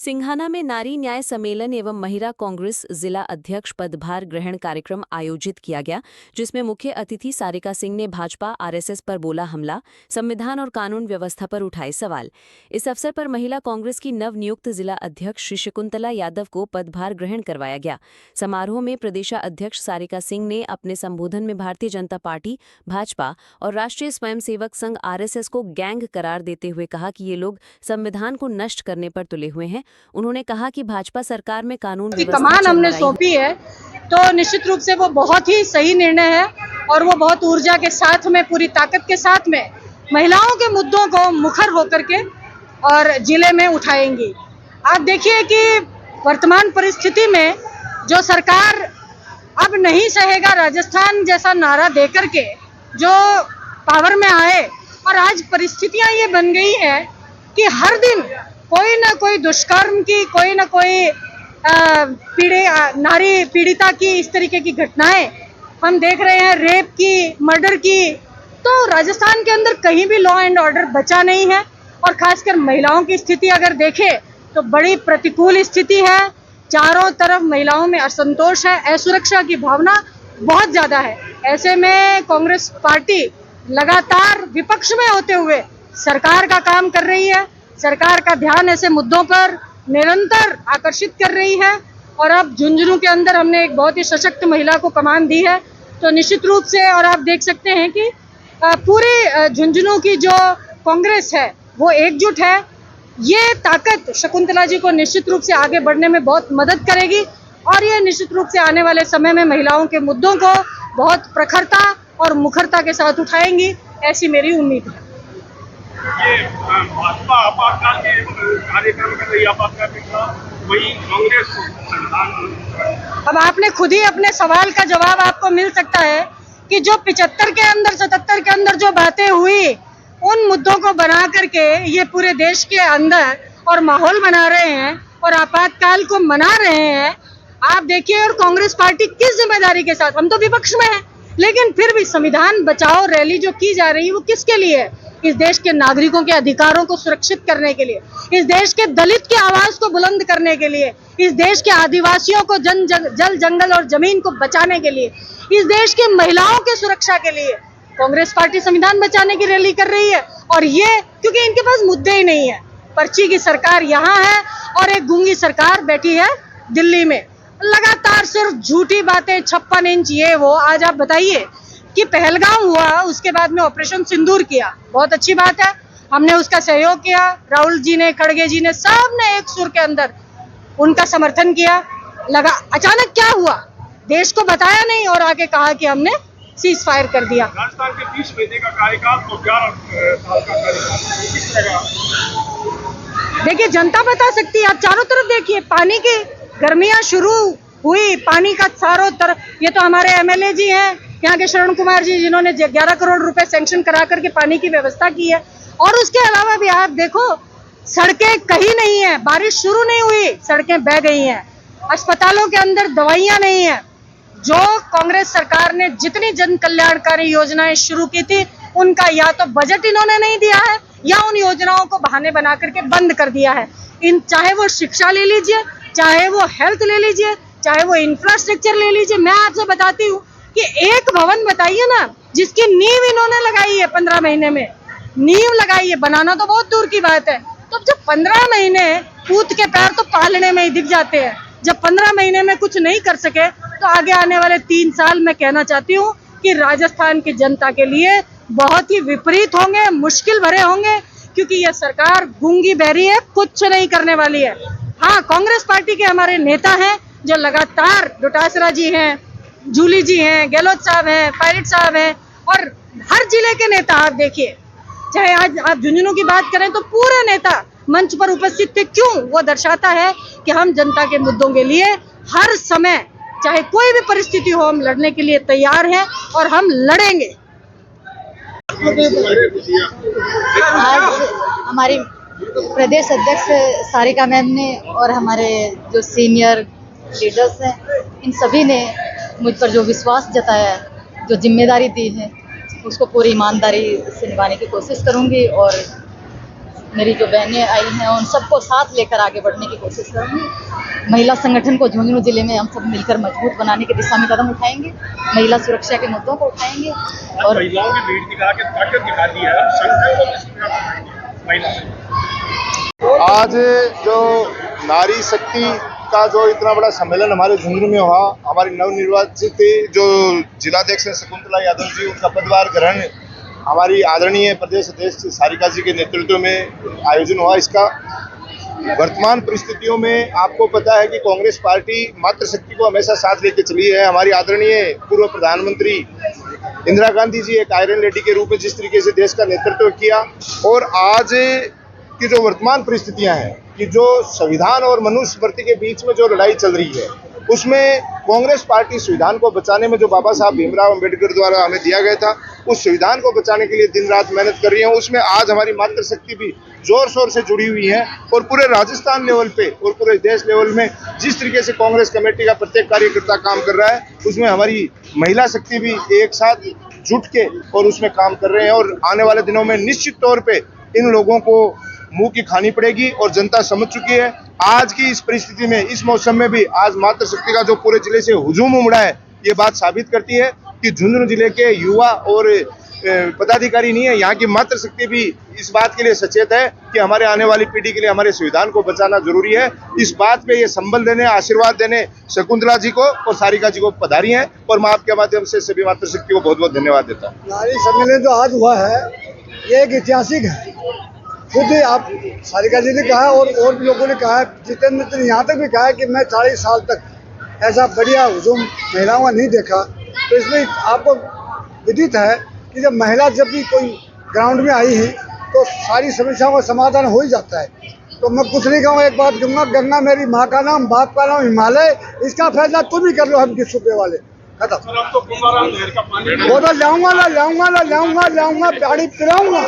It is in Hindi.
सिंघाना में नारी न्याय सम्मेलन एवं महिला कांग्रेस जिला अध्यक्ष पदभार ग्रहण कार्यक्रम आयोजित किया गया, जिसमें मुख्य अतिथि सारिका सिंह ने भाजपा आरएसएस पर बोला हमला, संविधान और कानून व्यवस्था पर उठाए सवाल। इस अवसर पर महिला कांग्रेस की नवनियुक्त जिला अध्यक्ष श्री शकुंतला यादव को पदभार ग्रहण करवाया गया। समारोह में प्रदेशाध्यक्ष सारिका सिंह ने अपने संबोधन में भारतीय जनता पार्टी, भाजपा और राष्ट्रीय स्वयंसेवक संघ आरएसएस को गैंग करार देते हुए कहा कि ये लोग संविधान को नष्ट करने पर तुले हुए हैं। उन्होंने कहा कि भाजपा सरकार में कानून की कमान हमने सौंपी है, तो निश्चित रूप से वो बहुत ही सही निर्णय है और वो बहुत ऊर्जा के साथ में, पूरी ताकत के साथ में महिलाओं के मुद्दों को मुखर होकर के और जिले में उठाएंगी। आप देखिए कि वर्तमान परिस्थिति में जो सरकार अब नहीं सहेगा राजस्थान जैसा नारा देकर के जो पावर में आए, और आज परिस्थितियां ये बन गई है कि हर दिन कोई ना कोई दुष्कर्म की, कोई ना कोई नारी पीड़िता की इस तरीके की घटनाएं हम देख रहे हैं, रेप की, मर्डर की। तो राजस्थान के अंदर कहीं भी लॉ एंड ऑर्डर बचा नहीं है, और खासकर महिलाओं की स्थिति अगर देखें तो बड़ी प्रतिकूल स्थिति है। चारों तरफ महिलाओं में असंतोष है, असुरक्षा की भावना बहुत ज्यादा है। ऐसे में कांग्रेस पार्टी लगातार विपक्ष में होते हुए सरकार का काम कर रही है, सरकार का ध्यान ऐसे मुद्दों पर निरंतर आकर्षित कर रही है। और अब झुंझुनू के अंदर हमने एक बहुत ही सशक्त महिला को कमान दी है, तो निश्चित रूप से, और आप देख सकते हैं कि पूरे झुंझुनू की जो कांग्रेस है वो एकजुट है। ये ताकत शकुंतला जी को निश्चित रूप से आगे बढ़ने में बहुत मदद करेगी, और ये निश्चित रूप से आने वाले समय में महिलाओं के मुद्दों को बहुत प्रखरता और मुखरता के साथ उठाएंगी, ऐसी मेरी उम्मीद है। ये भाजपा आपातकाल के कार्यक्रम कर रही आपातकाल वही कांग्रेस। अब आपने खुद ही अपने सवाल का जवाब आपको मिल सकता है कि जो 75 के अंदर, 77 के अंदर जो बातें हुई, उन मुद्दों को बना करके ये पूरे देश के अंदर और माहौल बना रहे हैं और आपातकाल को मना रहे हैं। आप देखिए, और कांग्रेस पार्टी किस जिम्मेदारी के साथ, हम तो विपक्ष में हैं, लेकिन फिर भी संविधान बचाओ रैली जो की जा रही है वो किसके लिए है? इस देश के नागरिकों के अधिकारों को सुरक्षित करने के लिए, इस देश के दलित की आवाज को बुलंद करने के लिए, इस देश के आदिवासियों को जल जंगल और जमीन को बचाने के लिए, इस देश की महिलाओं की सुरक्षा के लिए कांग्रेस पार्टी संविधान बचाने की रैली कर रही है। और ये क्योंकि इनके पास मुद्दे ही नहीं है, पर्ची की सरकार यहाँ है और एक गूंगी सरकार बैठी है दिल्ली में, लगातार सिर्फ झूठी बातें, 56 इंच ये वो। आज आप बताइए कि पहलगाम हुआ, उसके बाद में ऑपरेशन सिंदूर किया, बहुत अच्छी बात है, हमने उसका सहयोग किया, राहुल जी ने, खड़गे जी ने, सब ने एक सुर के अंदर उनका समर्थन किया। लगा अचानक क्या हुआ, देश को बताया नहीं और आके कहा कि हमने सीज फायर कर दिया। राजस्थान के 30 महीने का कार्यकाल तो 11 साल का कार्यकाल किस तरह? देखिए, जनता बता सकती है। आप चारों तरफ देखिए, पानी की गर्मियां शुरू हुई, पानी का चारों तरफ, ये तो हमारे एमएलए जी हैं यहाँ के, शरण कुमार जी, जिन्होंने 11 करोड़ रुपए सैंक्शन करा करके पानी की व्यवस्था की है। और उसके अलावा भी आप देखो, सड़कें कहीं नहीं है, बारिश शुरू नहीं हुई, सड़कें बह गई हैं, अस्पतालों के अंदर दवाइयां नहीं है। जो कांग्रेस सरकार ने जितनी जन कल्याणकारी योजनाएं शुरू की थी, उनका या तो बजट इन्होंने नहीं दिया है या उन योजनाओं को बहाने बना करके बंद कर दिया है। चाहे वो शिक्षा ले लीजिए, चाहे वो हेल्थ ले लीजिए, चाहे वो इंफ्रास्ट्रक्चर ले लीजिए। मैं आपसे बताती हूँ कि एक भवन बताइए ना जिसकी नींव इन्होंने लगाई है 15 महीने में, नींव लगाई है, बनाना तो बहुत दूर की बात है। तो जब 15 महीने पूत के पैर तो पालने में ही दिख जाते हैं, जब 15 महीने में कुछ नहीं कर सके तो आगे आने वाले 3 साल मैं कहना चाहती हूँ कि राजस्थान की जनता के लिए बहुत ही विपरीत होंगे, मुश्किल भरे होंगे, क्योंकि यह सरकार गूंगी बहरी है, कुछ नहीं करने वाली है। हाँ, कांग्रेस पार्टी के हमारे नेता हैं जो लगातार, डोटासरा जी हैं, जूली जी हैं, गहलोत साहब हैं, पायलट साहब हैं, और हर जिले के नेता आप देखिए, चाहे आज आप झुंझुनू की बात करें तो पूरे नेता मंच पर उपस्थित थे। क्यों? वो दर्शाता है कि हम जनता के मुद्दों के लिए हर समय, चाहे कोई भी परिस्थिति हो, हम लड़ने के लिए तैयार हैं और हम लड़ेंगे। आज हमारी प्रदेश अध्यक्ष सारिका मैम ने और हमारे जो सीनियर लीडर्स हैं, इन सभी ने मुझ पर जो विश्वास जताया है, जो जिम्मेदारी दी है, उसको पूरी ईमानदारी से निभाने की कोशिश करूंगी और मेरी जो बहनें आई हैं उन सबको साथ लेकर आगे बढ़ने की कोशिश करूँगी। महिला संगठन को झुंझुनू जिले में हम सब मिलकर मजबूत बनाने की दिशा में कदम उठाएंगे, महिला सुरक्षा के मुद्दों को उठाएंगे और महिलाओं की भीड़ दिखा के ताकत दिखा दी है, संगठन को किस तरह बनाएंगे महिला। आज जो नारी शक्ति का जो इतना बड़ा सम्मेलन हमारे झुंझुनू में हुआ, हमारी नवनिर्वाचित जो जिलाध्यक्ष हैं शकुंतला यादव जी, उनका पदभार ग्रहण हमारी आदरणीय प्रदेश अध्यक्ष सारिका जी के नेतृत्व में आयोजन हुआ। इसका वर्तमान परिस्थितियों में आपको पता है कि कांग्रेस पार्टी मातृशक्ति को हमेशा साथ लेके चली है। हमारी आदरणीय पूर्व प्रधानमंत्री इंदिरा गांधी जी एक आयरन लेडी के रूप में जिस तरीके से देश का नेतृत्व किया, और आज की जो वर्तमान परिस्थितियां हैं कि जो संविधान और मनुष्य स्मृति के बीच में जो लड़ाई चल रही है, उसमें कांग्रेस पार्टी संविधान को बचाने में जो बाबा साहब भीमराव अंबेडकर द्वारा हमें दिया गया था, उस संविधान को बचाने के लिए दिन रात मेहनत कर रही है। उसमें आज हमारी मातृशक्ति भी जोर शोर से जुड़ी हुई है, और पूरे राजस्थान लेवल पे और पूरे देश लेवल में जिस तरीके से कांग्रेस कमेटी का प्रत्येक कार्यकर्ता काम कर रहा है, उसमें हमारी महिला शक्ति भी एक साथ जुट के और उसमें काम कर रहे हैं। और आने वाले दिनों में निश्चित तौर पे इन लोगों को मुंह की खानी पड़ेगी, और जनता समझ चुकी है। आज की इस परिस्थिति में, इस मौसम में भी आज मातृशक्ति का जो पूरे जिले से हुजूम उमड़ा है, ये बात साबित करती है कि झुंझुनू जिले के युवा और पदाधिकारी नहीं है, यहाँ की मातृशक्ति भी इस बात के लिए सचेत है कि हमारे आने वाली पीढ़ी के लिए हमारे संविधान को बचाना जरूरी है। इस बात पे ये संबल देने, आशीर्वाद देने शकुंतला जी को और सारिका जी को पधारी हैं, और मैं आपके माध्यम से सभी मातृशक्ति को बहुत बहुत धन्यवाद देता हूँ। नारी सम्मेलन जो आज हुआ है, ये एक ऐतिहासिक है। खुद आप सारिका जी ने कहा और भी लोगों ने कहा, जितेंद्र ने यहाँ तक भी कहा कि मैं 40 साल तक ऐसा बढ़िया हुजूम महिलाओं का नहीं देखा। तो इसमें आपको विदित है कि जब महिला जब भी कोई ग्राउंड में आई है तो सारी समस्याओं का समाधान हो ही जाता है। तो मैं कुछ नहीं कहूँगा, एक बात कहूँगा, गंगा मेरी माँ का नाम, बाप का नाम हिमालय, इसका फैसला तुम ही कर लो, हम किस रुपये वाले। खत्म। सर, अब तो कुंभाराम नहर का पानी वो तो लाऊंगा, पानी पिलाऊंगा।